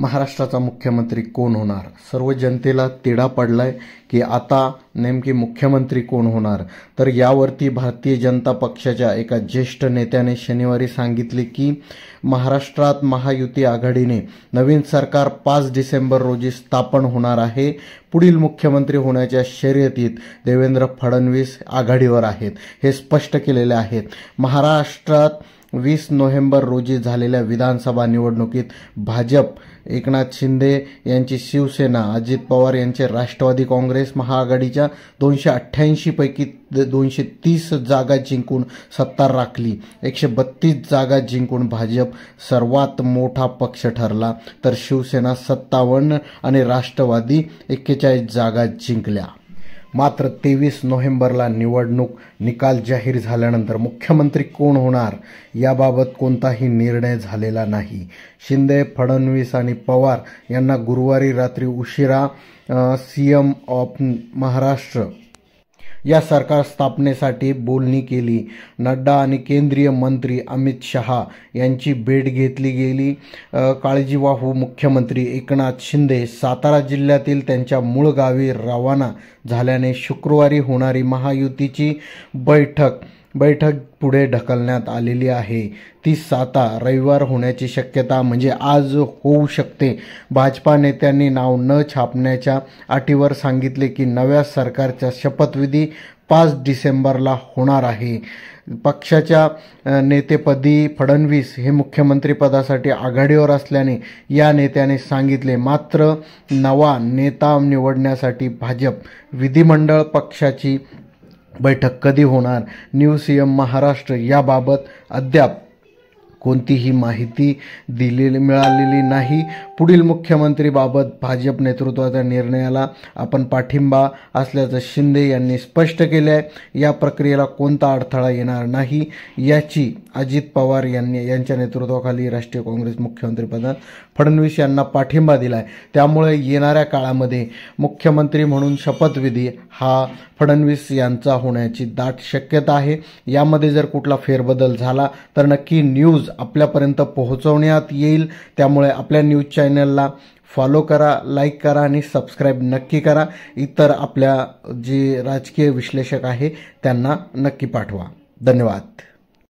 महाराष्ट्राचा मुख्यमंत्री कोण होणार? सर्व जनतेला तिढा पडलाय की आता नेमकी मुख्यमंत्री कोण होणार. तर यावरती भारतीय जनता पक्षाच्या एका ज्येष्ठ नेत्याने शनिवारी सांगितले की महाराष्ट्रात महायुती आघाडीने नवीन सरकार 5 डिसेंबर रोजी स्थापन होणार आहे. पुढील मुख्यमंत्री होण्याच्या शर्यतीत देवेंद्र फडणवीस आघाडीवर आहेत हे स्पष्ट केलेले आहेत. महाराष्ट्रात 20 नोव्हेंबर रोजी झालेल्या विधानसभा निवडणुकीत भाजप, एकनाथ शिंदे यांची शिवसेना, अजित पवार यांचे राष्ट्रवादी काँग्रेस महाआघाडीच्या 288 पैकी 230 जागा जिंकून सत्ता राखली. 132 जागा जिंकून भाजप सर्वात मोठा पक्ष ठरला, तर शिवसेना 57 आणि राष्ट्रवादी 41 जागा जिंकल्या. मात्र 23 नोव्हेंबरला निवडणूक निकाल जाहीर झाल्यानंतर मुख्यमंत्री कोण होणार याबाबत कोणताही निर्णय झालेला नाही. शिंदे, फडणवीस आणि पवार यांना गुरुवारी रात्री उशिरा सीएम ऑफ महाराष्ट्र या सरकार स्थापनेसाठी बोलणी केली. नड्डा आणि केंद्रीय मंत्री अमित शहा यांची भेट घेतली गेली. काळजीवाहू मुख्यमंत्री एकनाथ शिंदे सातारा जिल्ह्यातील त्यांच्या मूळ गावी रवाना झाल्याने शुक्रवारी होणारी महायुतीची बैठक पुढे ढकलण्यात आलेली आहे. ती 7 रविवार होण्याची शक्यता म्हणजे आज होऊ शकते. भाजपा नेत्यांनी नाव न छापण्याच्या अटीवर सांगितले की नव्या सरकारचा शपथविधी 5 डिसेंबरला होणार आहे. पक्षाच्या नेतेपदी फडणवीस हे मुख्यमंत्रीपदासाठी आघाडीवर असल्याने या नेत्याने सांगितले. मात्र नवा नेता निवडण्यासाठी भाजप विधिमंडळ पक्षाची बैठक कधी होणार, न्यू सीएम महाराष्ट्र याबाबत अद्याप कोणतीही माहिती मिळालेली नाही. पुढील मुख्यमंत्रीबाबत भाजप नेतृत्वाच्या निर्णयाला आपण पाठिंबा असल्याचं शिंदे यांनी स्पष्ट केले आहे. या प्रक्रियेला कोणता अडथळा येणार नाही याची अजित पवार यांच्या नेतृत्वाखाली राष्ट्रीय काँग्रेस मुख्यमंत्रीपदात फडणवीस यांना पाठिंबा दिला आहे. त्यामुळे येणाऱ्या काळामध्ये मुख्यमंत्री म्हणून शपथविधी हा फडणवीस यांचा होण्याची दाट शक्यता आहे. यामध्ये जर कुठला फेरबदल झाला तर नक्की न्यूज आपल्यापर्यंत पोहोचवण्यात येईल. त्यामुळे आपल्या न्यूज चॅनलला फॉलो करा, लाईक करा आणि सबस्क्राईब नक्की करा. इतर आपल्या जे राजकीय विश्लेषक आहे त्यांना नक्की पाठवा. धन्यवाद.